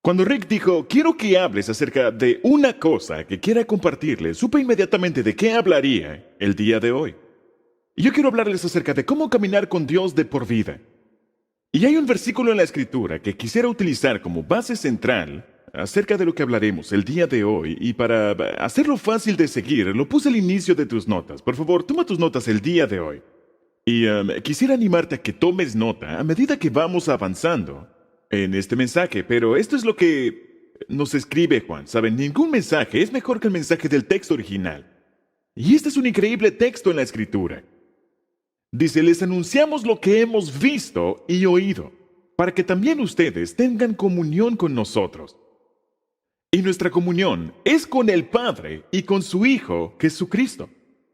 Cuando Rick dijo, quiero que hables acerca de una cosa que quiera compartirles, supe inmediatamente de qué hablaría el día de hoy. Y yo quiero hablarles acerca de cómo caminar con Dios de por vida. Y hay un versículo en la Escritura que quisiera utilizar como base central acerca de lo que hablaremos el día de hoy, y para hacerlo fácil de seguir, lo puse al inicio de tus notas. Por favor, toma tus notas el día de hoy. Y quisiera animarte a que tomes nota a medida que vamos avanzando en este mensaje, pero esto es lo que nos escribe Juan. Saben, ningún mensaje es mejor que el mensaje del texto original. Y este es un increíble texto en la Escritura. Dice, les anunciamos lo que hemos visto y oído, para que también ustedes tengan comunión con nosotros. Y nuestra comunión es con el Padre y con su Hijo, Jesucristo.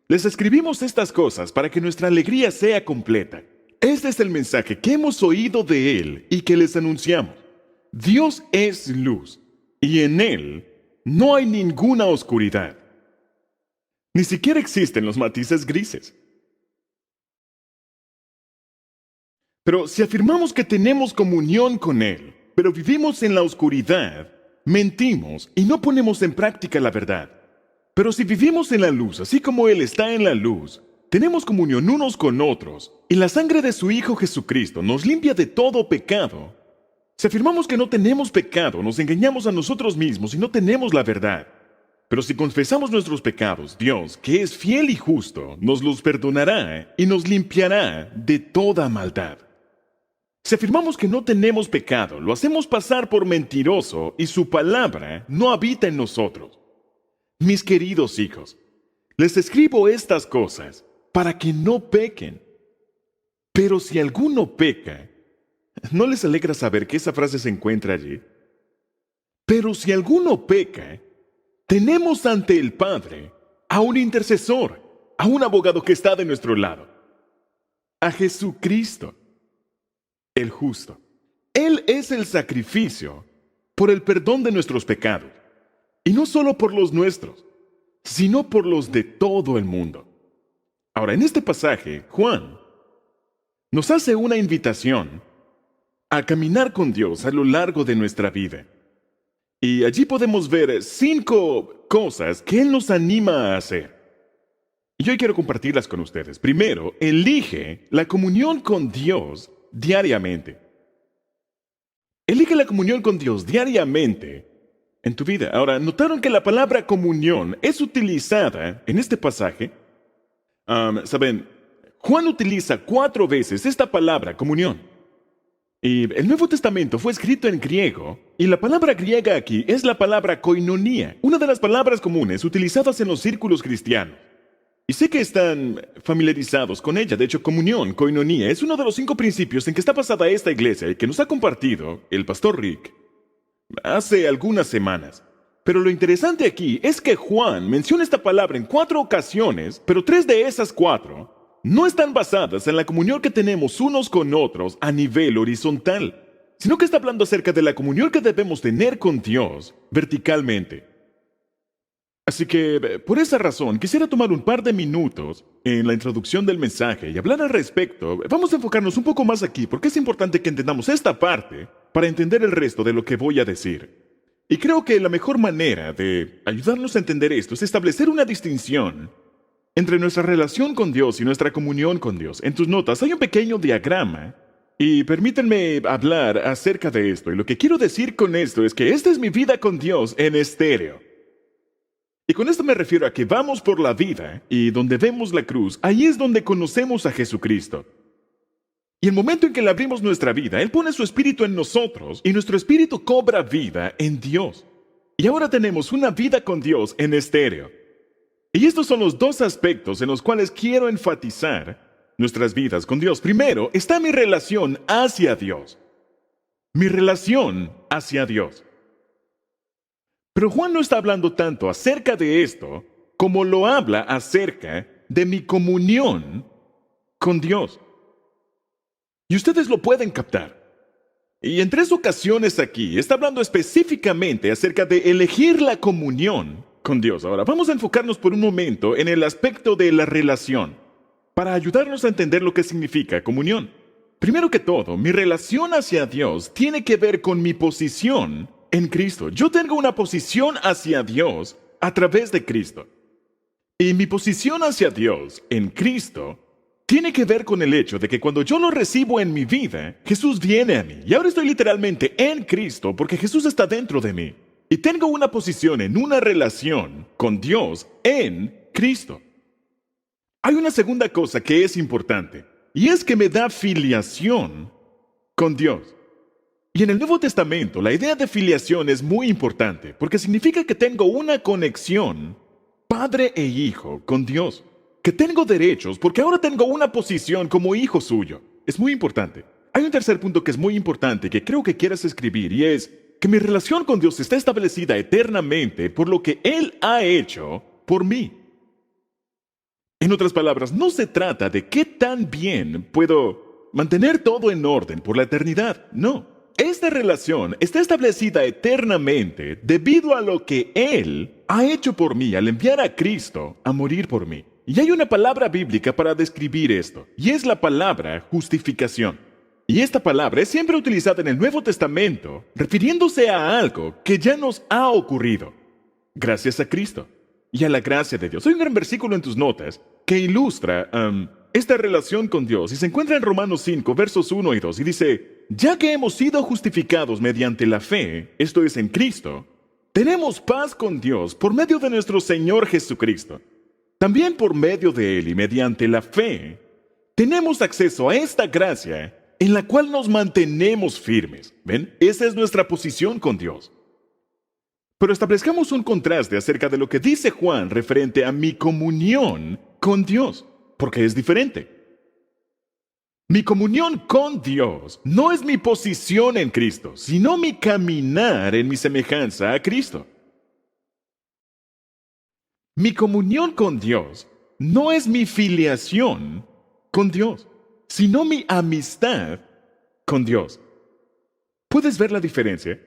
Les escribimos estas cosas para que nuestra alegría sea completa. Este es el mensaje que hemos oído de Él y que les anunciamos. Dios es luz, y en Él no hay ninguna oscuridad. Ni siquiera existen los matices grises. Pero si afirmamos que tenemos comunión con Él, pero vivimos en la oscuridad, mentimos y no ponemos en práctica la verdad. Pero si vivimos en la luz, así como Él está en la luz, tenemos comunión unos con otros, y la sangre de su Hijo Jesucristo nos limpia de todo pecado. Si afirmamos que no tenemos pecado, nos engañamos a nosotros mismos y no tenemos la verdad. Pero si confesamos nuestros pecados, Dios, que es fiel y justo, nos los perdonará y nos limpiará de toda maldad. Si afirmamos que no tenemos pecado, lo hacemos pasar por mentiroso y su palabra no habita en nosotros. Mis queridos hijos, les escribo estas cosas para que no pequen. Pero si alguno peca, ¿no les alegra saber que esa frase se encuentra allí? Pero si alguno peca, tenemos ante el Padre a un intercesor, a un abogado que está de nuestro lado, a Jesucristo, el justo. Él es el sacrificio por el perdón de nuestros pecados, y no solo por los nuestros, sino por los de todo el mundo. Ahora, en este pasaje, Juan nos hace una invitación a caminar con Dios a lo largo de nuestra vida. Y allí podemos ver 5 cosas que Él nos anima a hacer. Y hoy quiero compartirlas con ustedes. Primero, elige la comunión con Dios diariamente. Elige la comunión con Dios diariamente en tu vida. Ahora, ¿notaron que la palabra comunión es utilizada en este pasaje? Saben, Juan utiliza 4 veces esta palabra comunión. Y el Nuevo Testamento fue escrito en griego, y la palabra griega aquí es la palabra koinonía, una de las palabras comunes utilizadas en los círculos cristianos. Y sé que están familiarizados con ella. De hecho, comunión, koinonía, es uno de los 5 principios en que está basada esta iglesia y que nos ha compartido el pastor Rick hace algunas semanas. Pero lo interesante aquí es que Juan menciona esta palabra en 4 ocasiones, pero 3 de esas 4 no están basadas en la comunión que tenemos unos con otros a nivel horizontal, sino que está hablando acerca de la comunión que debemos tener con Dios verticalmente. Así que, por esa razón, quisiera tomar un par de minutos en la introducción del mensaje y hablar al respecto. Vamos a enfocarnos un poco más aquí, porque es importante que entendamos esta parte para entender el resto de lo que voy a decir. Y creo que la mejor manera de ayudarnos a entender esto es establecer una distinción entre nuestra relación con Dios y nuestra comunión con Dios. En tus notas hay un pequeño diagrama, y permítanme hablar acerca de esto. Y lo que quiero decir con esto es que esta es mi vida con Dios en estéreo. Y con esto me refiero a que vamos por la vida, y donde vemos la cruz, ahí es donde conocemos a Jesucristo. Y el momento en que le abrimos nuestra vida, Él pone su espíritu en nosotros, y nuestro espíritu cobra vida en Dios. Y ahora tenemos una vida con Dios en estéreo. Y estos son los 2 aspectos en los cuales quiero enfatizar nuestras vidas con Dios. Primero, está mi relación hacia Dios. Mi relación hacia Dios. Pero Juan no está hablando tanto acerca de esto como lo habla acerca de mi comunión con Dios. Y ustedes lo pueden captar. Y en 3 ocasiones aquí está hablando específicamente acerca de elegir la comunión con Dios. Ahora, vamos a enfocarnos por un momento en el aspecto de la relación, para ayudarnos a entender lo que significa comunión. Primero que todo, mi relación hacia Dios tiene que ver con mi posición en Cristo. Yo tengo una posición hacia Dios a través de Cristo. Y mi posición hacia Dios en Cristo tiene que ver con el hecho de que cuando yo lo recibo en mi vida, Jesús viene a mí. Y ahora estoy literalmente en Cristo porque Jesús está dentro de mí. Y tengo una posición en una relación con Dios en Cristo. Hay una segunda cosa que es importante, y es que me da filiación con Dios. Y en el Nuevo Testamento, la idea de filiación es muy importante, porque significa que tengo una conexión, padre e hijo, con Dios. Que tengo derechos, porque ahora tengo una posición como hijo suyo. Es muy importante. Hay un tercer punto que es muy importante, que creo que quieras escribir, y es que mi relación con Dios está establecida eternamente por lo que Él ha hecho por mí. En otras palabras, no se trata de qué tan bien puedo mantener todo en orden por la eternidad. No. Esta relación está establecida eternamente debido a lo que Él ha hecho por mí al enviar a Cristo a morir por mí. Y hay una palabra bíblica para describir esto, y es la palabra justificación. Y esta palabra es siempre utilizada en el Nuevo Testamento, refiriéndose a algo que ya nos ha ocurrido, gracias a Cristo y a la gracia de Dios. Hay un gran versículo en tus notas que ilustra esta relación con Dios, y se encuentra en Romanos 5, versos 1 y 2, y dice: ya que hemos sido justificados mediante la fe, esto es en Cristo, tenemos paz con Dios por medio de nuestro Señor Jesucristo. También por medio de Él y mediante la fe, tenemos acceso a esta gracia en la cual nos mantenemos firmes. ¿Ven? Esa es nuestra posición con Dios. Pero establezcamos un contraste acerca de lo que dice Juan referente a mi comunión con Dios, porque es diferente. Mi comunión con Dios no es mi posición en Cristo, sino mi caminar en mi semejanza a Cristo. Mi comunión con Dios no es mi filiación con Dios, sino mi amistad con Dios. ¿Puedes ver la diferencia?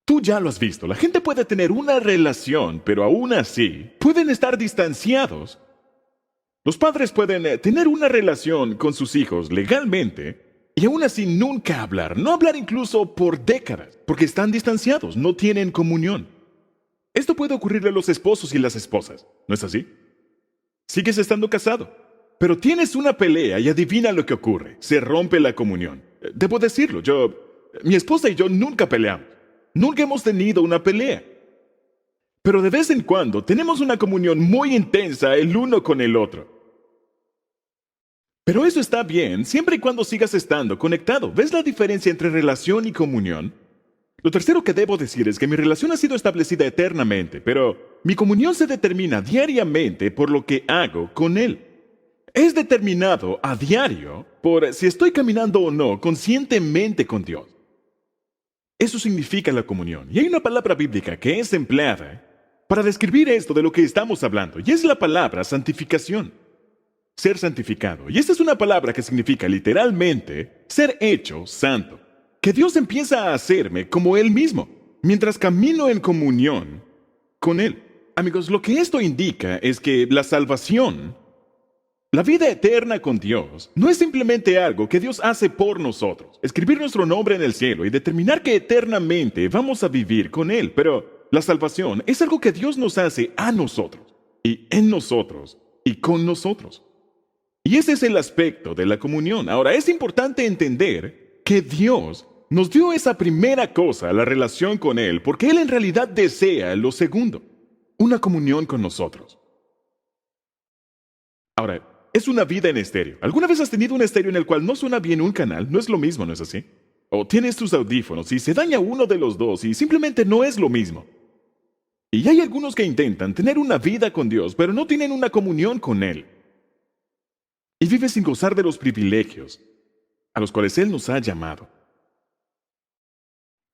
Tú ya lo has visto. La gente puede tener una relación, pero aún así pueden estar distanciados. Los padres pueden tener una relación con sus hijos legalmente y aún así nunca hablar, no hablar incluso por décadas, porque están distanciados, no tienen comunión. Esto puede ocurrirle a los esposos y las esposas, ¿no es así? Sigues estando casado, pero tienes una pelea y adivina lo que ocurre, se rompe la comunión. Debo decirlo, mi esposa y yo nunca peleamos, nunca hemos tenido una pelea. Pero de vez en cuando tenemos una comunión muy intensa el uno con el otro. Pero eso está bien siempre y cuando sigas estando conectado. ¿Ves la diferencia entre relación y comunión? Lo tercero que debo decir es que mi relación ha sido establecida eternamente, pero mi comunión se determina diariamente por lo que hago con Él. Es determinado a diario por si estoy caminando o no conscientemente con Dios. Eso significa la comunión. Y hay una palabra bíblica que es empleada para describir esto de lo que estamos hablando, y es la palabra santificación. Ser santificado. Y esta es una palabra que significa literalmente ser hecho santo. Que Dios empieza a hacerme como Él mismo, mientras camino en comunión con Él. Amigos, lo que esto indica es que la salvación, la vida eterna con Dios, no es simplemente algo que Dios hace por nosotros. Escribir nuestro nombre en el cielo y determinar que eternamente vamos a vivir con Él, pero la salvación es algo que Dios nos hace a nosotros, y en nosotros, y con nosotros. Y ese es el aspecto de la comunión. Ahora, es importante entender que Dios nos dio esa primera cosa, la relación con Él, porque Él en realidad desea lo segundo, una comunión con nosotros. Ahora, es una vida en estéreo. ¿Alguna vez has tenido un estéreo en el cual no suena bien un canal? No es lo mismo, ¿no es así? O tienes tus audífonos y se daña uno de los dos y simplemente no es lo mismo. Y hay algunos que intentan tener una vida con Dios, pero no tienen una comunión con Él. Y vive sin gozar de los privilegios a los cuales Él nos ha llamado.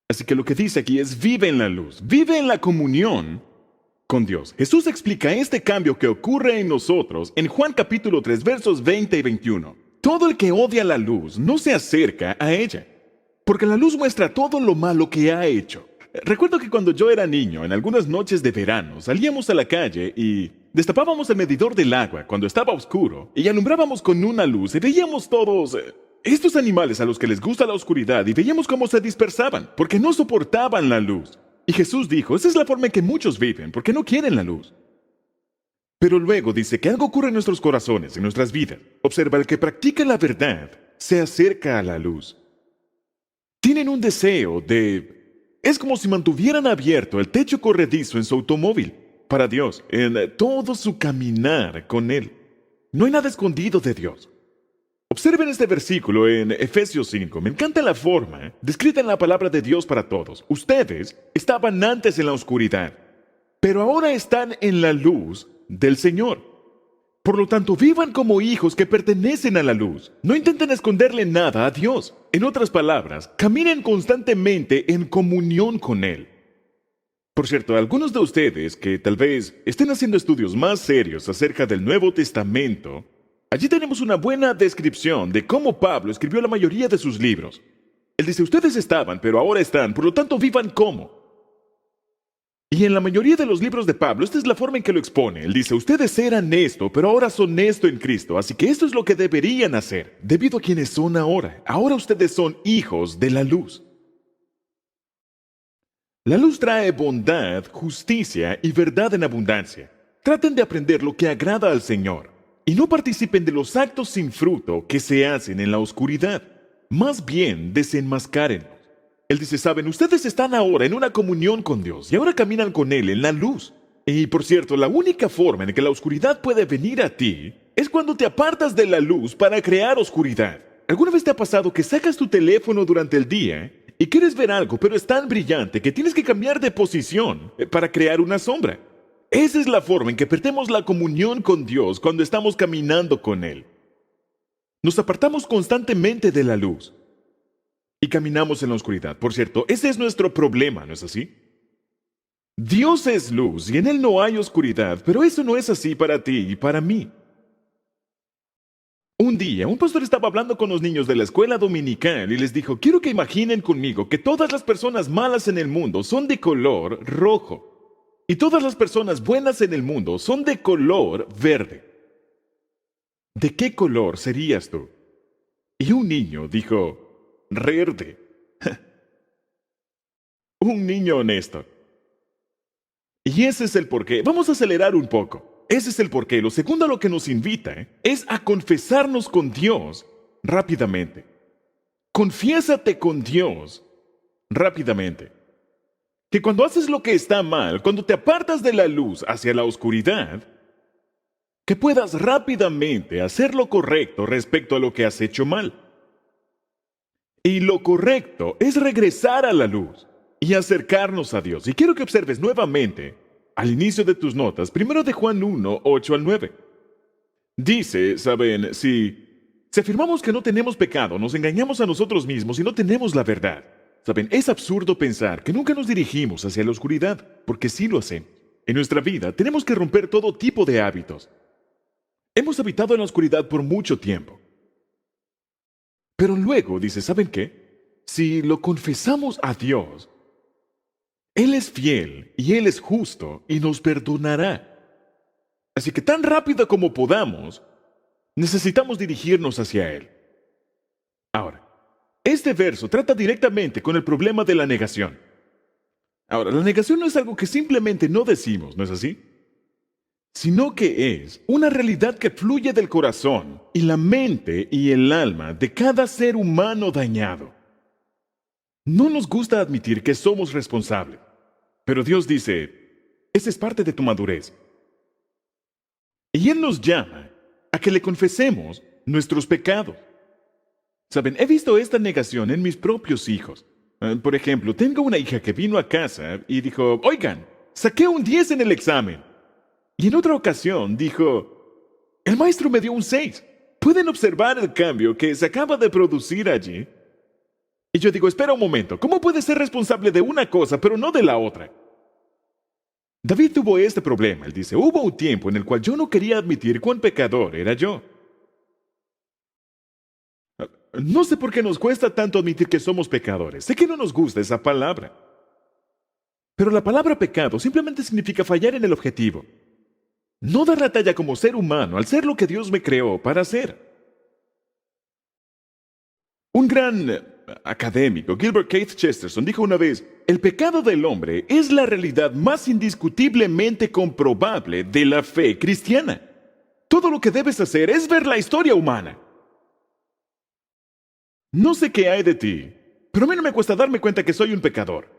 Así que lo que dice aquí es: vive en la luz, vive en la comunión con Dios. Jesús explica este cambio que ocurre en nosotros en Juan capítulo 3, versos 20 y 21. Todo el que odia la luz no se acerca a ella, porque la luz muestra todo lo malo que ha hecho. Recuerdo que cuando yo era niño, en algunas noches de verano, salíamos a la calle y destapábamos el medidor del agua cuando estaba oscuro y alumbrábamos con una luz y veíamos todos estos animales a los que les gusta la oscuridad y veíamos cómo se dispersaban, porque no soportaban la luz. Y Jesús dijo, esa es la forma en que muchos viven, porque no quieren la luz. Pero luego dice que algo ocurre en nuestros corazones, en nuestras vidas. Observa, el que practica la verdad se acerca a la luz. Tienen un deseo de... Es como si mantuvieran abierto el techo corredizo en su automóvil para Dios, en todo su caminar con Él. No hay nada escondido de Dios. Observen este versículo en Efesios 5. Me encanta la forma descrita en la palabra de Dios para todos. Ustedes estaban antes en la oscuridad, pero ahora están en la luz del Señor. Por lo tanto, vivan como hijos que pertenecen a la luz. No intenten esconderle nada a Dios. En otras palabras, caminen constantemente en comunión con Él. Por cierto, algunos de ustedes que tal vez estén haciendo estudios más serios acerca del Nuevo Testamento, allí tenemos una buena descripción de cómo Pablo escribió la mayoría de sus libros. Él dice, ustedes estaban, pero ahora están, por lo tanto vivan como. Y en la mayoría de los libros de Pablo, esta es la forma en que lo expone. Él dice, ustedes eran esto, pero ahora son esto en Cristo, así que esto es lo que deberían hacer, debido a quienes son ahora. Ahora ustedes son hijos de la luz. La luz trae bondad, justicia y verdad en abundancia. Traten de aprender lo que agrada al Señor y no participen de los actos sin fruto que se hacen en la oscuridad. Más bien, desenmascárenlos. Él dice, saben, ustedes están ahora en una comunión con Dios y ahora caminan con Él en la luz. Y por cierto, la única forma en que la oscuridad puede venir a ti es cuando te apartas de la luz para crear oscuridad. ¿Alguna vez te ha pasado que sacas tu teléfono durante el día y quieres ver algo, pero es tan brillante que tienes que cambiar de posición para crear una sombra? Esa es la forma en que perdemos la comunión con Dios cuando estamos caminando con Él. Nos apartamos constantemente de la luz y caminamos en la oscuridad. Por cierto, ese es nuestro problema, ¿no es así? Dios es luz y en Él no hay oscuridad, pero eso no es así para ti y para mí. Un día, un pastor estaba hablando con los niños de la escuela dominical y les dijo, quiero que imaginen conmigo que todas las personas malas en el mundo son de color rojo y todas las personas buenas en el mundo son de color verde. ¿De qué color serías tú? Y un niño dijo, verde. Un niño honesto. Y ese es el porqué. Vamos a acelerar un poco. Ese es el porqué. Lo segundo a lo que nos invita es a confesarnos con Dios rápidamente. Confiésate con Dios rápidamente. Que cuando haces lo que está mal, cuando te apartas de la luz hacia la oscuridad, que puedas rápidamente hacer lo correcto respecto a lo que has hecho mal. Y lo correcto es regresar a la luz y acercarnos a Dios. Y quiero que observes nuevamente, al inicio de tus notas, 1 de Juan 1, 8 al 9. Dice, saben, si afirmamos que no tenemos pecado, nos engañamos a nosotros mismos y no tenemos la verdad. Saben, es absurdo pensar que nunca nos dirigimos hacia la oscuridad, porque sí lo hacemos. En nuestra vida tenemos que romper todo tipo de hábitos. Hemos habitado en la oscuridad por mucho tiempo. Pero luego dice, ¿saben qué? Si lo confesamos a Dios, Él es fiel y Él es justo y nos perdonará. Así que tan rápido como podamos, necesitamos dirigirnos hacia Él. Ahora, este verso trata directamente con el problema de la negación. Ahora, la negación no es algo que simplemente no decimos, ¿no es así? Sino que es una realidad que fluye del corazón y la mente y el alma de cada ser humano dañado. No nos gusta admitir que somos responsables, pero Dios dice, esa es parte de tu madurez. Y Él nos llama a que le confesemos nuestros pecados. Saben, he visto esta negación en mis propios hijos. Por ejemplo, tengo una hija que vino a casa y dijo, oigan, saqué un 10 en el examen. Y en otra ocasión dijo, el maestro me dio un 6. ¿Pueden observar el cambio que se acaba de producir allí? Y yo digo, espera un momento, ¿cómo puede ser responsable de una cosa pero no de la otra? David tuvo este problema. Él dice, hubo un tiempo en el cual yo no quería admitir cuán pecador era yo. No sé por qué nos cuesta tanto admitir que somos pecadores. Sé que no nos gusta esa palabra. Pero la palabra pecado simplemente significa fallar en el objetivo. No dar la talla como ser humano al ser lo que Dios me creó para ser. Un gran académico, Gilbert Keith Chesterton, dijo una vez, el pecado del hombre es la realidad más indiscutiblemente comprobable de la fe cristiana. Todo lo que debes hacer es ver la historia humana. No sé qué hay de ti, pero a mí no me cuesta darme cuenta que soy un pecador.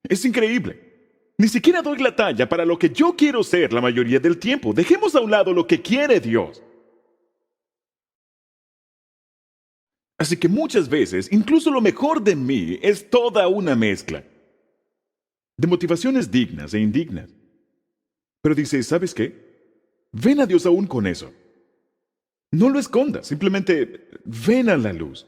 Es increíble. Ni siquiera doy la talla para lo que yo quiero ser la mayoría del tiempo. Dejemos a un lado lo que quiere Dios. Así que muchas veces, incluso lo mejor de mí es toda una mezcla de motivaciones dignas e indignas. Pero dice, ¿sabes qué? Ven a Dios aún con eso. No lo escondas, simplemente ven a la luz.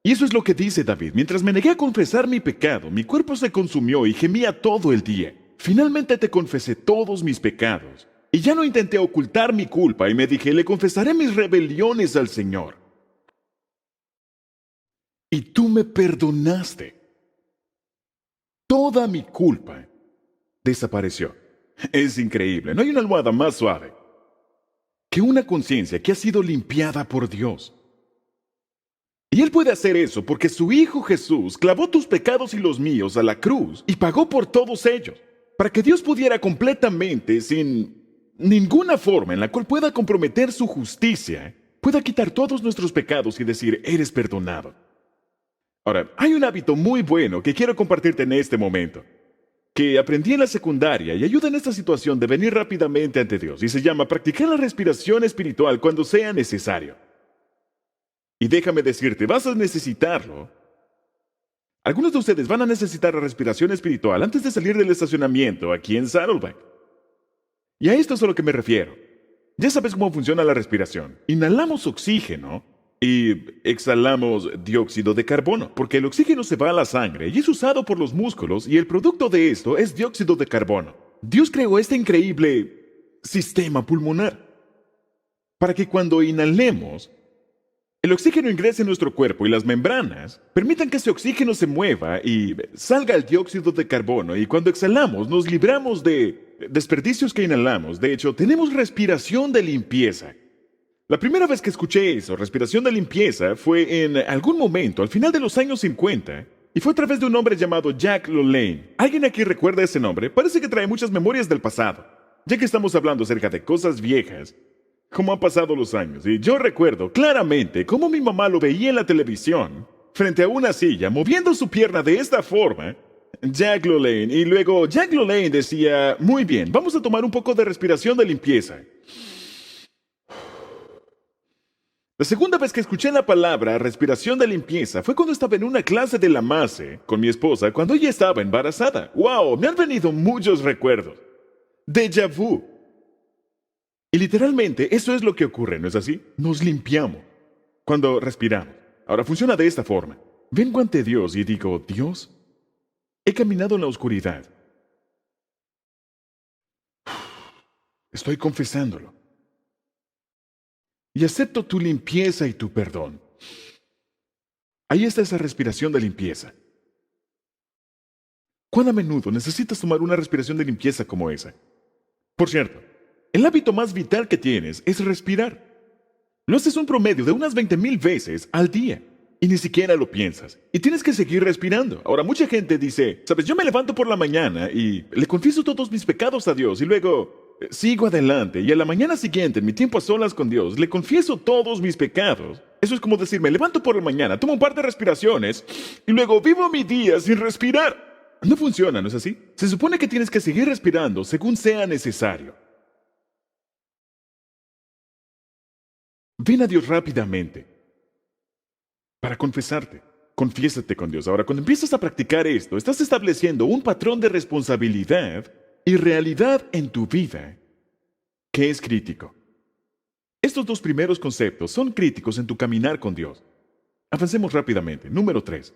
Y eso es lo que dice David. Mientras me negué a confesar mi pecado, mi cuerpo se consumió y gemía todo el día. Finalmente te confesé todos mis pecados. Y ya no intenté ocultar mi culpa y me dije, le confesaré mis rebeliones al Señor. Y tú me perdonaste. Toda mi culpa desapareció. Es increíble. No hay una almohada más suave que una conciencia que ha sido limpiada por Dios. Y Él puede hacer eso porque su Hijo Jesús clavó tus pecados y los míos a la cruz y pagó por todos ellos, para que Dios pudiera completamente, sin ninguna forma en la cual pueda comprometer su justicia, pueda quitar todos nuestros pecados y decir, eres perdonado. Ahora, hay un hábito muy bueno que quiero compartirte en este momento, que aprendí en la secundaria y ayuda en esta situación de venir rápidamente ante Dios, y se llama practicar la respiración espiritual cuando sea necesario. Y déjame decirte, vas a necesitarlo. Algunos de ustedes van a necesitar la respiración espiritual antes de salir del estacionamiento aquí en Saddleback. Y a esto es a lo que me refiero. Ya sabes cómo funciona la respiración. Inhalamos oxígeno y exhalamos dióxido de carbono, porque el oxígeno se va a la sangre y es usado por los músculos y el producto de esto es dióxido de carbono. Dios creó este increíble sistema pulmonar para que cuando inhalemos, el oxígeno ingrese en nuestro cuerpo y las membranas permitan que ese oxígeno se mueva y salga el dióxido de carbono, y cuando exhalamos nos libramos de desperdicios que inhalamos. De hecho, tenemos respiración de limpieza. La primera vez que escuché eso, respiración de limpieza, fue en algún momento al final de los años 50 y fue a través de un hombre llamado Jack LaLanne. ¿Alguien aquí recuerda ese nombre? Parece que trae muchas memorias del pasado. Ya que estamos hablando acerca de cosas viejas, cómo han pasado los años, y yo recuerdo claramente cómo mi mamá lo veía en la televisión, frente a una silla, moviendo su pierna de esta forma, Jack LaLanne, y luego Jack LaLanne decía, muy bien, vamos a tomar un poco de respiración de limpieza. La segunda vez que escuché la palabra respiración de limpieza fue cuando estaba en una clase de la MASE con mi esposa cuando ella estaba embarazada. ¡Wow! Me han venido muchos recuerdos. Déjà vu. Y literalmente eso es lo que ocurre, ¿no es así? Nos limpiamos cuando respiramos. Ahora funciona de esta forma. Vengo ante Dios y digo, Dios, he caminado en la oscuridad. Estoy confesándolo. Y acepto tu limpieza y tu perdón. Ahí está esa respiración de limpieza. ¿Cuán a menudo necesitas tomar una respiración de limpieza como esa? Por cierto, el hábito más vital que tienes es respirar. Lo haces un promedio de unas 20,000 veces al día y ni siquiera lo piensas. Y tienes que seguir respirando. Ahora, mucha gente dice, sabes, yo me levanto por la mañana y le confieso todos mis pecados a Dios y luego sigo adelante, y a la mañana siguiente, en mi tiempo a solas con Dios, le confieso todos mis pecados. Eso es como decir, me levanto por la mañana, tomo un par de respiraciones y luego vivo mi día sin respirar. No funciona, ¿no es así? Se supone que tienes que seguir respirando según sea necesario. Ven a Dios rápidamente para confesarte. Confiésate con Dios. Ahora, cuando empiezas a practicar esto, estás estableciendo un patrón de responsabilidad y realidad en tu vida que es crítico. Estos dos primeros conceptos son críticos en tu caminar con Dios. Avancemos rápidamente. Número 3.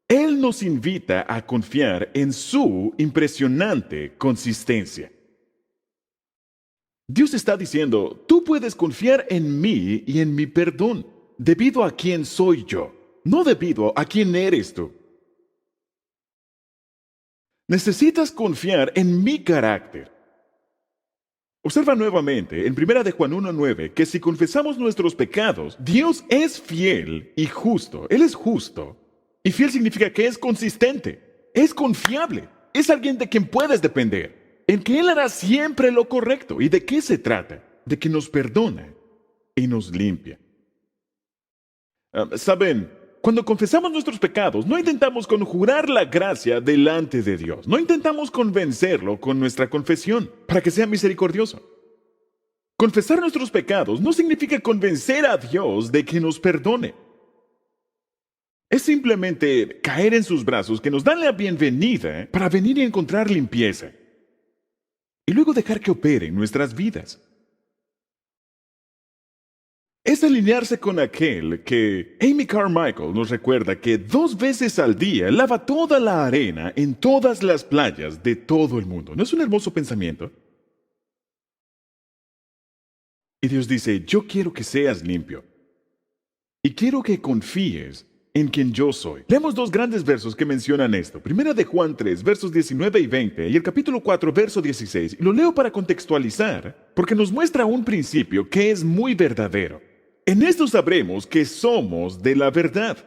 Él nos invita a confiar en su impresionante consistencia. Dios está diciendo, tú puedes confiar en mí y en mi perdón, debido a quién soy yo, no debido a quién eres tú. Necesitas confiar en mi carácter. Observa nuevamente en 1 de Juan 1:9 que si confesamos nuestros pecados, Dios es fiel y justo. Él es justo. Y fiel significa que es consistente, es confiable, es alguien de quien puedes depender, en que Él hará siempre lo correcto. ¿Y de qué se trata? De que nos perdona y nos limpia. ¿Saben? Cuando confesamos nuestros pecados, no intentamos conjurar la gracia delante de Dios. No intentamos convencerlo con nuestra confesión para que sea misericordioso. Confesar nuestros pecados no significa convencer a Dios de que nos perdone. Es simplemente caer en sus brazos que nos dan la bienvenida para venir y encontrar limpieza. Y luego dejar que opere en nuestras vidas. Es alinearse con aquel que Amy Carmichael nos recuerda que 2 veces al día lava toda la arena en todas las playas de todo el mundo. ¿No es un hermoso pensamiento? Y Dios dice, yo quiero que seas limpio. Y quiero que confíes en quien yo soy. Leemos 2 grandes versos que mencionan esto. 1 de Juan 3, versos 19 y 20, y el capítulo 4, verso 16. Y lo leo para contextualizar, porque nos muestra un principio que es muy verdadero. En esto sabremos que somos de la verdad,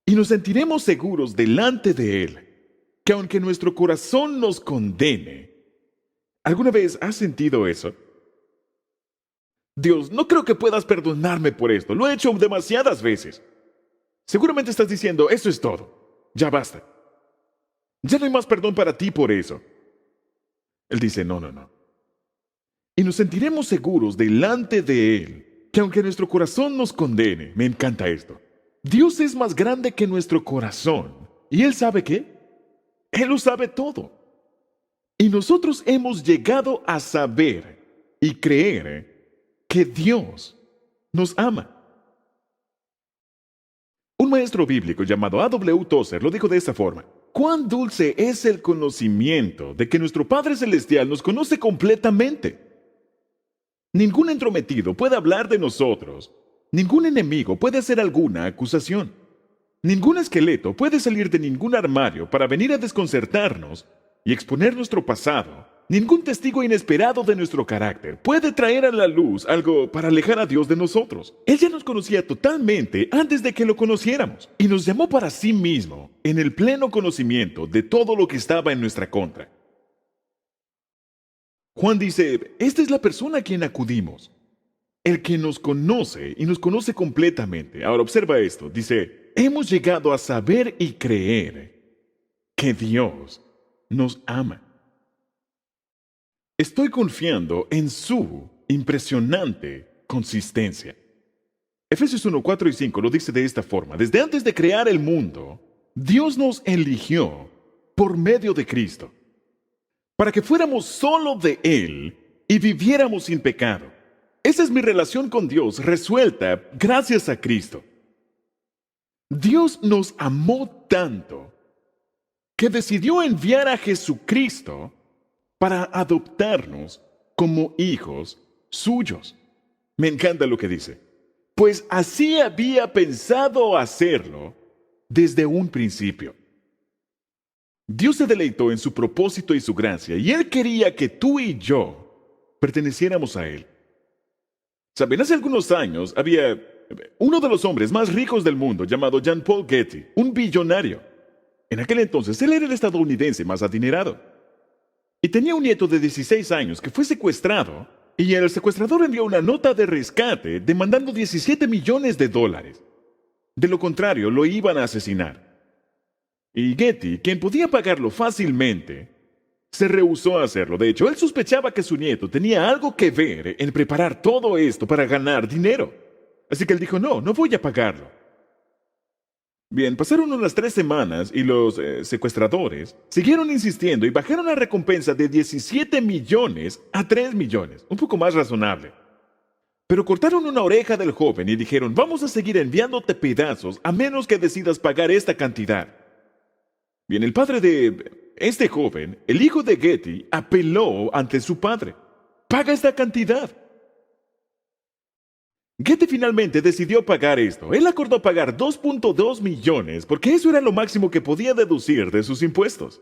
y nos sentiremos seguros delante de Él, que aunque nuestro corazón nos condene. ¿Alguna vez has sentido eso? Dios, no creo que puedas perdonarme por esto, lo he hecho demasiadas veces. Seguramente estás diciendo, eso es todo, ya basta. Ya no hay más perdón para ti por eso. Él dice, no. Y nos sentiremos seguros delante de Él, que aunque nuestro corazón nos condene, me encanta esto. Dios es más grande que nuestro corazón. ¿Y Él sabe qué? Él lo sabe todo. Y nosotros hemos llegado a saber y creer que Dios nos ama. Un maestro bíblico llamado A.W. Tozer lo dijo de esta forma: cuán dulce es el conocimiento de que nuestro Padre Celestial nos conoce completamente. Ningún entrometido puede hablar de nosotros. Ningún enemigo puede hacer alguna acusación. Ningún esqueleto puede salir de ningún armario para venir a desconcertarnos y exponer nuestro pasado. Ningún testigo inesperado de nuestro carácter puede traer a la luz algo para alejar a Dios de nosotros. Él ya nos conocía totalmente antes de que lo conociéramos y nos llamó para sí mismo en el pleno conocimiento de todo lo que estaba en nuestra contra. Juan dice, esta es la persona a quien acudimos, el que nos conoce y nos conoce completamente. Ahora observa esto, dice, hemos llegado a saber y creer que Dios nos ama. Estoy confiando en su impresionante consistencia. Efesios 1, 4 y 5 lo dice de esta forma, desde antes de crear el mundo, Dios nos eligió por medio de Cristo, para que fuéramos solo de Él y viviéramos sin pecado. Esa es mi relación con Dios resuelta gracias a Cristo. Dios nos amó tanto que decidió enviar a Jesucristo para adoptarnos como hijos suyos. Me encanta lo que dice. Pues así había pensado hacerlo desde un principio. Dios se deleitó en su propósito y su gracia, y Él quería que tú y yo perteneciéramos a Él. Saben, hace algunos años había uno de los hombres más ricos del mundo llamado Jean Paul Getty, un billonario. En aquel entonces, él era el estadounidense más adinerado. Y tenía un nieto de 16 años que fue secuestrado, y el secuestrador envió una nota de rescate demandando $17 millones. De lo contrario, lo iban a asesinar. Y Getty, quien podía pagarlo fácilmente, se rehusó a hacerlo. De hecho, él sospechaba que su nieto tenía algo que ver en preparar todo esto para ganar dinero. Así que él dijo, no voy a pagarlo. Bien, pasaron unas 3 semanas y los secuestradores siguieron insistiendo y bajaron la recompensa de 17 millones a 3 millones, un poco más razonable. Pero cortaron una oreja del joven y dijeron, vamos a seguir enviándote pedazos a menos que decidas pagar esta cantidad. Bien, el padre de este joven, el hijo de Getty, apeló ante su padre. Paga esta cantidad. Getty finalmente decidió pagar esto. Él acordó pagar 2.2 millones porque eso era lo máximo que podía deducir de sus impuestos.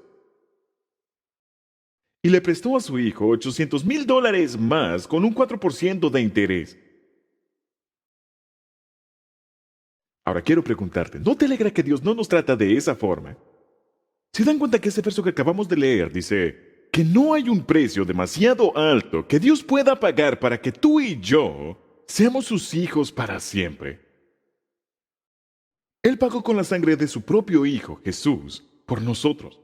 y le prestó a su hijo $800,000 más con un 4% de interés. Ahora quiero preguntarte, ¿no te alegra que Dios no nos trata de esa forma? ¿Se dan cuenta que ese verso que acabamos de leer dice que no hay un precio demasiado alto que Dios pueda pagar para que tú y yo seamos sus hijos para siempre? Él pagó con la sangre de su propio Hijo, Jesús, por nosotros.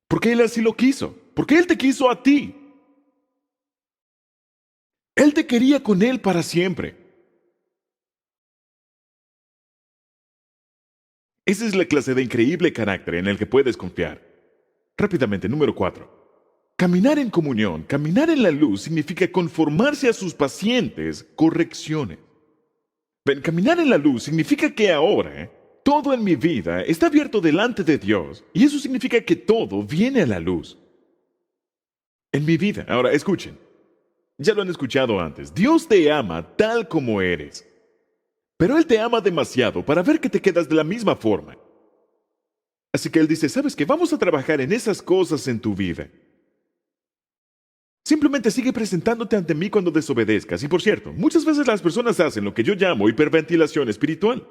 Porque Él así lo quiso, porque Él te quiso a ti. Él te quería con Él para siempre. Esa es la clase de increíble carácter en el que puedes confiar. Rápidamente, número 4. Caminar en comunión, caminar en la luz significa conformarse a sus pacientes correcciones. Ven, caminar en la luz significa que ahora todo en mi vida está abierto delante de Dios y eso significa que todo viene a la luz. En mi vida, ahora escuchen, ya lo han escuchado antes, Dios te ama tal como eres, pero Él te ama demasiado para ver que te quedas de la misma forma. Así que Él dice, ¿sabes qué? Vamos a trabajar en esas cosas en tu vida. Simplemente sigue presentándote ante mí cuando desobedezcas. Y por cierto, muchas veces las personas hacen lo que yo llamo hiperventilación espiritual.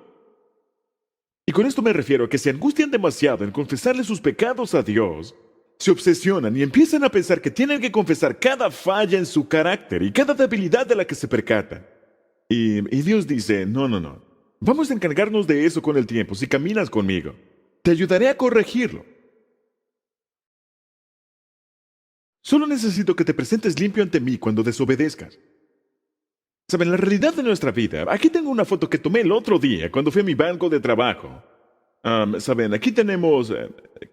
Y con esto me refiero a que se angustian demasiado en confesarle sus pecados a Dios, se obsesionan y empiezan a pensar que tienen que confesar cada falla en su carácter y cada debilidad de la que se percatan. Y Dios dice, no. Vamos a encargarnos de eso con el tiempo si caminas conmigo. Te ayudaré a corregirlo. Solo necesito que te presentes limpio ante mí cuando desobedezcas. Saben, la realidad de nuestra vida, aquí tengo una foto que tomé el otro día cuando fui a mi banco de trabajo. Saben, aquí tenemos...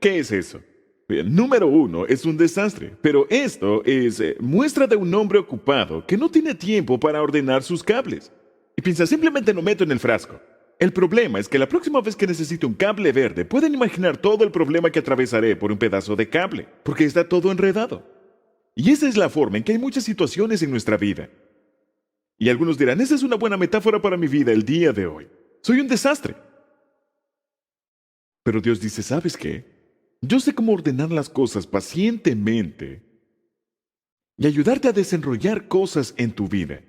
¿qué es eso? Bien, número 1, es un desastre, pero esto es muestra de un hombre ocupado que no tiene tiempo para ordenar sus cables. Y piensa, simplemente lo meto en el frasco. El problema es que la próxima vez que necesite un cable verde, pueden imaginar todo el problema que atravesaré por un pedazo de cable, porque está todo enredado. Y esa es la forma en que hay muchas situaciones en nuestra vida. Y algunos dirán, esa es una buena metáfora para mi vida el día de hoy. Soy un desastre. Pero Dios dice, ¿sabes qué? Yo sé cómo ordenar las cosas pacientemente y ayudarte a desenrollar cosas en tu vida.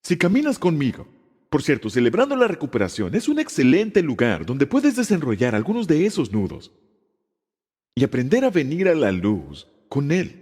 Si caminas conmigo, por cierto, celebrando la recuperación, es un excelente lugar donde puedes desenrollar algunos de esos nudos y aprender a venir a la luz con Él.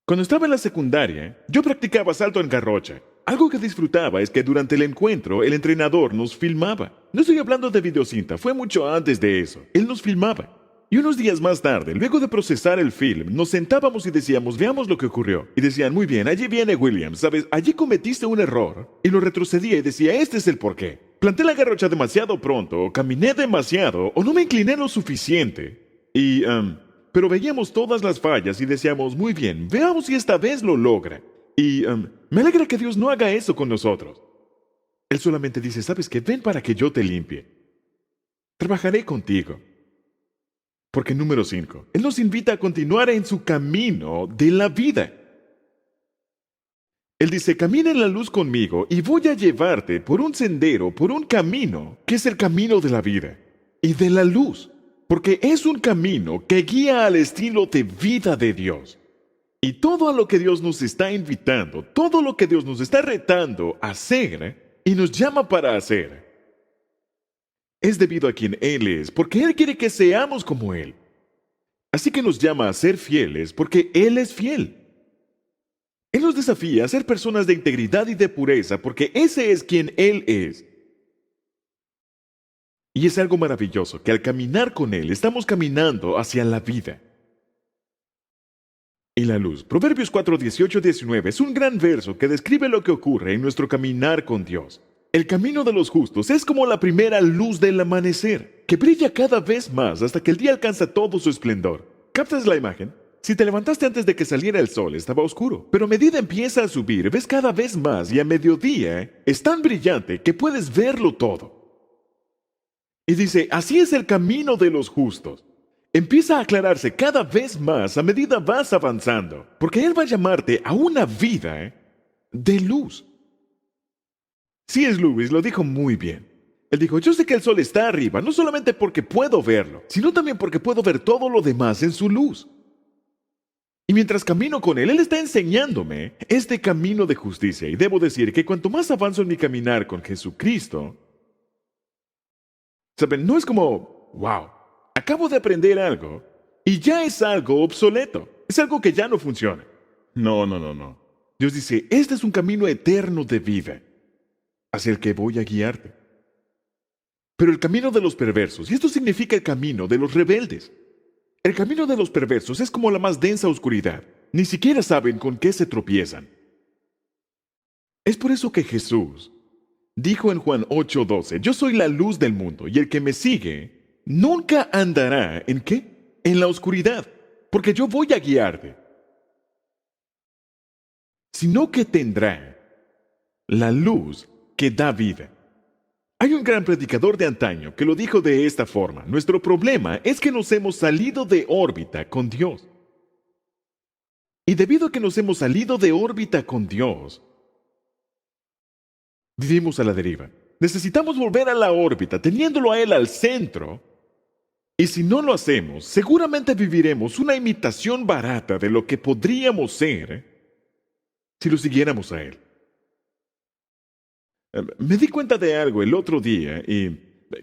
Cuando estaba en la secundaria, yo practicaba salto en garrocha. Algo que disfrutaba es que durante el encuentro el entrenador nos filmaba. No estoy hablando de videocinta, fue mucho antes de eso. Él nos filmaba. Y unos días más tarde, luego de procesar el film, nos sentábamos y decíamos, veamos lo que ocurrió. Y decían, muy bien, allí viene Williams, ¿sabes? Allí cometiste un error. Y lo retrocedía y decía, este es el porqué. Planté la garrocha demasiado pronto, o caminé demasiado, o no me incliné lo suficiente. Pero veíamos todas las fallas y decíamos, muy bien, veamos si esta vez lo logra. Y me alegra que Dios no haga eso con nosotros. Él solamente dice, ¿sabes qué? Ven para que yo te limpie. Trabajaré contigo. Porque número 5, Él nos invita a continuar en su camino de la vida. Él dice, camina en la luz conmigo y voy a llevarte por un sendero, por un camino, que es el camino de la vida y de la luz. Porque es un camino que guía al estilo de vida de Dios. Y todo a lo que Dios nos está invitando, todo lo que Dios nos está retando a hacer y nos llama para hacer, es debido a quien Él es, porque Él quiere que seamos como Él. Así que nos llama a ser fieles porque Él es fiel. Él nos desafía a ser personas de integridad y de pureza porque ese es quien Él es. Y es algo maravilloso que al caminar con Él estamos caminando hacia la vida y la luz. Proverbios 4, 18, 19 es un gran verso que describe lo que ocurre en nuestro caminar con Dios. El camino de los justos es como la primera luz del amanecer, que brilla cada vez más hasta que el día alcanza todo su esplendor. ¿Captas la imagen? Si te levantaste antes de que saliera el sol, estaba oscuro, pero a medida empieza a subir, ves cada vez más y a mediodía es tan brillante que puedes verlo todo. Y dice, así es el camino de los justos. Empieza a aclararse cada vez más a medida vas avanzando, porque Él va a llamarte a una vida de luz. C.S. Lewis lo dijo muy bien. Él dijo, yo sé que el sol está arriba, no solamente porque puedo verlo, sino también porque puedo ver todo lo demás en su luz. Y mientras camino con Él está enseñándome este camino de justicia. Y debo decir que cuanto más avanzo en mi caminar con Jesucristo, ¿saben? No es como, wow, acabo de aprender algo y ya es algo obsoleto. Es algo que ya no funciona. No, no, no, no. Dios dice, este es un camino eterno de vida hacia el que voy a guiarte. Pero el camino de los perversos, y esto significa el camino de los rebeldes. El camino de los perversos es como la más densa oscuridad. Ni siquiera saben con qué se tropiezan. Es por eso que Jesús dijo en Juan 8:12, yo soy la luz del mundo, y el que me sigue nunca andará ¿en qué? En la oscuridad, porque yo voy a guiarte, sino que tendrá la luz que da vida. Hay un gran predicador de antaño que lo dijo de esta forma, nuestro problema es que nos hemos salido de órbita con Dios. Y debido a que nos hemos salido de órbita con Dios, vivimos a la deriva. Necesitamos volver a la órbita, teniéndolo a Él al centro. Y si no lo hacemos, seguramente viviremos una imitación barata de lo que podríamos ser si lo siguiéramos a Él. Me di cuenta de algo el otro día y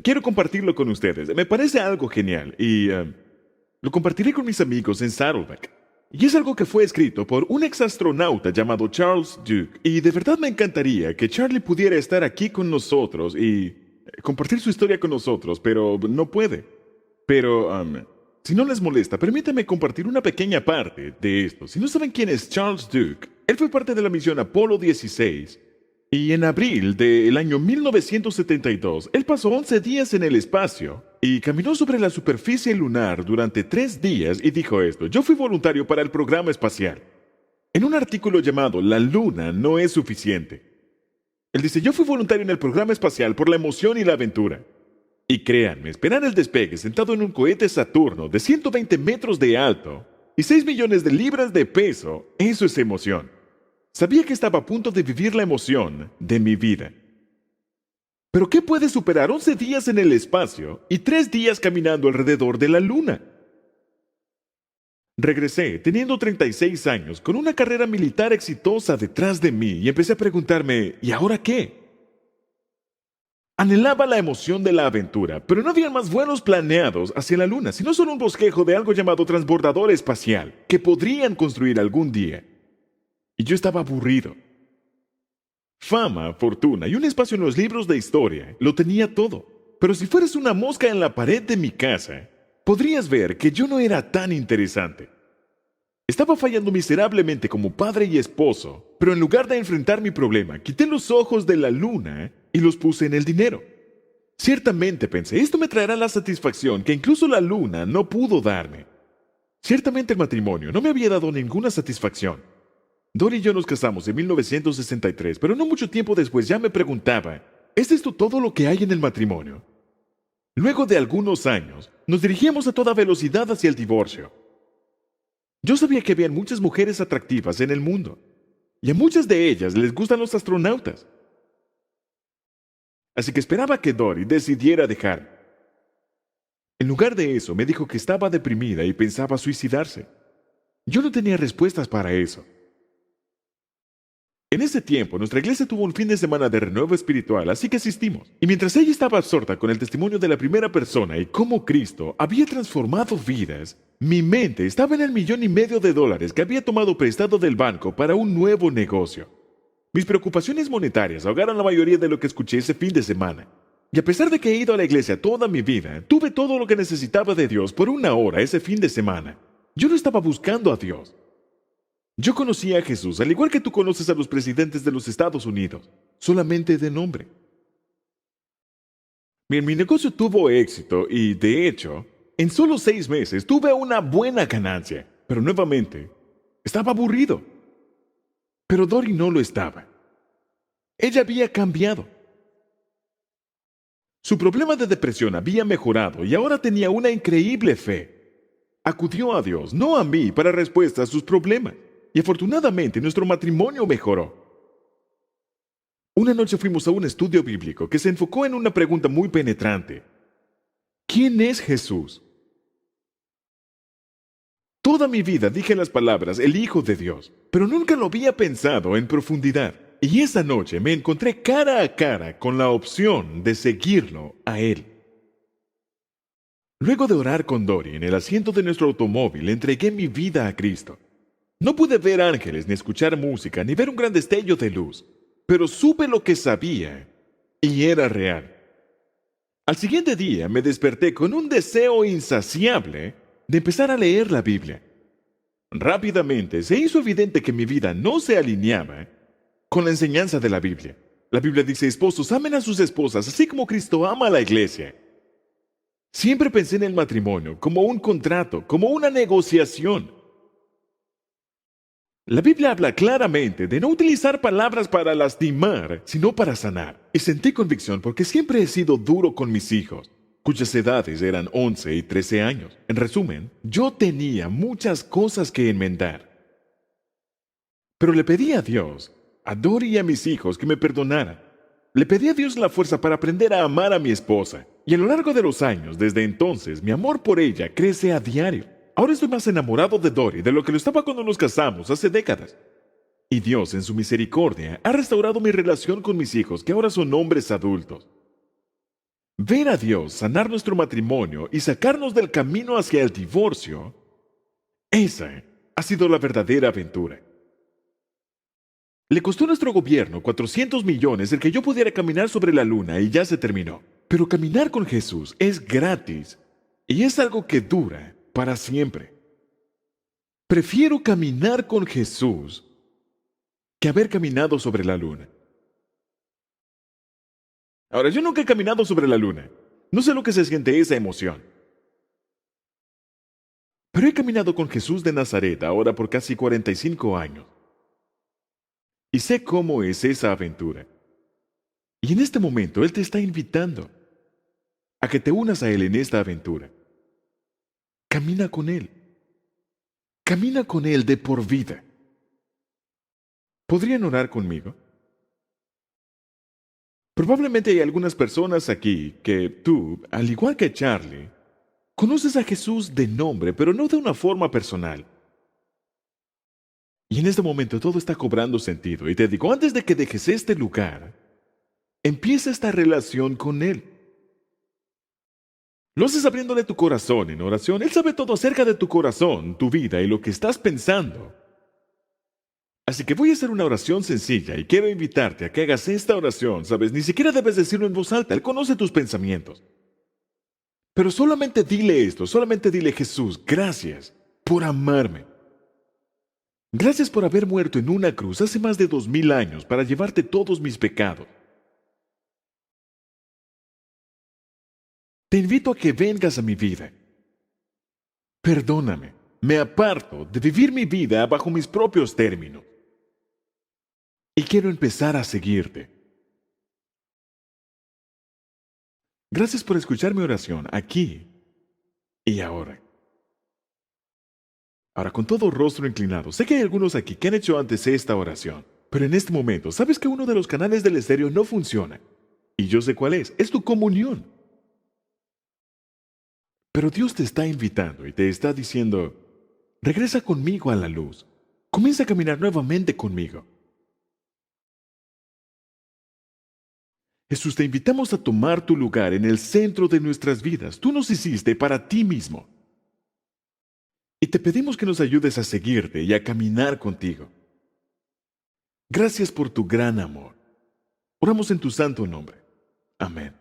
quiero compartirlo con ustedes. Me parece algo genial y lo compartiré con mis amigos en Saddleback. Y es algo que fue escrito por un exastronauta llamado Charles Duke. Y de verdad me encantaría que Charlie pudiera estar aquí con nosotros y compartir su historia con nosotros, pero no puede. Pero, si no les molesta, permítanme compartir una pequeña parte de esto. Si no saben quién es Charles Duke, él fue parte de la misión Apolo 16. Y en abril del año 1972, él pasó 11 días en el espacio y caminó sobre la superficie lunar durante 3 días y dijo esto, yo fui voluntario para el programa espacial. En un artículo llamado La Luna no es suficiente. Él dice, yo fui voluntario en el programa espacial por la emoción y la aventura. Y créanme, esperar el despegue sentado en un cohete Saturno de 120 metros de alto y 6 millones de libras de peso, eso es emoción. Sabía que estaba a punto de vivir la emoción de mi vida. Pero ¿qué puede superar 11 días en el espacio y 3 días caminando alrededor de la Luna? Regresé, teniendo 36 años, con una carrera militar exitosa detrás de mí y empecé a preguntarme, ¿y ahora qué? Anhelaba la emoción de la aventura, pero no había más vuelos planeados hacia la Luna, sino solo un bosquejo de algo llamado transbordador espacial, que podrían construir algún día. Y yo estaba aburrido. Fama, fortuna y un espacio en los libros de historia lo tenía todo. Pero si fueras una mosca en la pared de mi casa, podrías ver que yo no era tan interesante. Estaba fallando miserablemente como padre y esposo, pero en lugar de enfrentar mi problema, quité los ojos de la Luna y los puse en el dinero. Ciertamente pensé, esto me traerá la satisfacción que incluso la Luna no pudo darme. Ciertamente el matrimonio no me había dado ninguna satisfacción. Dory y yo nos casamos en 1963, pero no mucho tiempo después ya me preguntaba, ¿es esto todo lo que hay en el matrimonio? Luego de algunos años, nos dirigíamos a toda velocidad hacia el divorcio. Yo sabía que había muchas mujeres atractivas en el mundo, y a muchas de ellas les gustan los astronautas. Así que esperaba que Dory decidiera dejarme. En lugar de eso, me dijo que estaba deprimida y pensaba suicidarse. Yo no tenía respuestas para eso. En ese tiempo, nuestra iglesia tuvo un fin de semana de renuevo espiritual, así que asistimos. Y mientras ella estaba absorta con el testimonio de la primera persona y cómo Cristo había transformado vidas, mi mente estaba en el $1,500,000 que había tomado prestado del banco para un nuevo negocio. Mis preocupaciones monetarias ahogaron la mayoría de lo que escuché ese fin de semana. Y a pesar de que he ido a la iglesia toda mi vida, tuve todo lo que necesitaba de Dios por 1 hora ese fin de semana. Yo no estaba buscando a Dios. Yo conocía a Jesús, al igual que tú conoces a los presidentes de los Estados Unidos, solamente de nombre. Mi negocio tuvo éxito y, de hecho, en solo 6 meses tuve una buena ganancia, pero nuevamente, estaba aburrido. Pero Dory no lo estaba. Ella había cambiado. Su problema de depresión había mejorado y ahora tenía una increíble fe. Acudió a Dios, no a mí, para respuesta a sus problemas. Y afortunadamente nuestro matrimonio mejoró. Una noche fuimos a un estudio bíblico que se enfocó en una pregunta muy penetrante. ¿Quién es Jesús? Toda mi vida dije las palabras el Hijo de Dios, pero nunca lo había pensado en profundidad. Y esa noche me encontré cara a cara con la opción de seguirlo a Él. Luego de orar con Dori en el asiento de nuestro automóvil, entregué mi vida a Cristo. No pude ver ángeles, ni escuchar música, ni ver un gran destello de luz, pero supe lo que sabía y era real. Al siguiente día me desperté con un deseo insaciable de empezar a leer la Biblia. Rápidamente se hizo evidente que mi vida no se alineaba con la enseñanza de la Biblia. La Biblia dice: esposos, amen a sus esposas, así como Cristo ama a la iglesia. Siempre pensé en el matrimonio como un contrato, como una negociación. La Biblia habla claramente de no utilizar palabras para lastimar, sino para sanar. Y sentí convicción porque siempre he sido duro con mis hijos, cuyas edades eran 11 y 13 años. En resumen, yo tenía muchas cosas que enmendar. Pero le pedí a Dios, a Dori y a mis hijos, que me perdonara. Le pedí a Dios la fuerza para aprender a amar a mi esposa. Y a lo largo de los años, desde entonces, mi amor por ella crece a diario. Ahora estoy más enamorado de Dori de lo que lo estaba cuando nos casamos hace décadas. Y Dios, en su misericordia, ha restaurado mi relación con mis hijos, que ahora son hombres adultos. Ver a Dios sanar nuestro matrimonio y sacarnos del camino hacia el divorcio, esa ha sido la verdadera aventura. Le costó a nuestro gobierno 400 millones el que yo pudiera caminar sobre la luna y ya se terminó. Pero caminar con Jesús es gratis y es algo que dura para siempre. Prefiero caminar con Jesús que haber caminado sobre la luna. Ahora, yo nunca he caminado sobre la luna. No sé lo que se siente esa emoción. Pero he caminado con Jesús de Nazaret ahora por casi 45 años. Y sé cómo es esa aventura. Y en este momento Él te está invitando a que te unas a Él en esta aventura. Camina con Él. Camina con Él de por vida. ¿Podrían orar conmigo? Probablemente hay algunas personas aquí que tú, al igual que Charlie, conoces a Jesús de nombre, pero no de una forma personal. Y en este momento todo está cobrando sentido. Y te digo, antes de que dejes este lugar, empieza esta relación con Él. Lo haces abriéndole tu corazón en oración. Él sabe todo acerca de tu corazón, tu vida y lo que estás pensando. Así que voy a hacer una oración sencilla y quiero invitarte a que hagas esta oración, ¿sabes? Ni siquiera debes decirlo en voz alta, Él conoce tus pensamientos. Pero solamente dile esto, solamente dile: Jesús, gracias por amarme. Gracias por haber muerto en una cruz hace más de 2000 años para llevarte todos mis pecados. Te invito a que vengas a mi vida. Perdóname, me aparto de vivir mi vida bajo mis propios términos. Y quiero empezar a seguirte. Gracias por escuchar mi oración aquí y ahora. Ahora, con todo rostro inclinado, sé que hay algunos aquí que han hecho antes esta oración, pero en este momento sabes que uno de los canales del estéreo no funciona. Y yo sé cuál es tu comunión. Pero Dios te está invitando y te está diciendo: regresa conmigo a la luz. Comienza a caminar nuevamente conmigo. Jesús, te invitamos a tomar tu lugar en el centro de nuestras vidas. Tú nos hiciste para ti mismo. Y te pedimos que nos ayudes a seguirte y a caminar contigo. Gracias por tu gran amor. Oramos en tu santo nombre. Amén.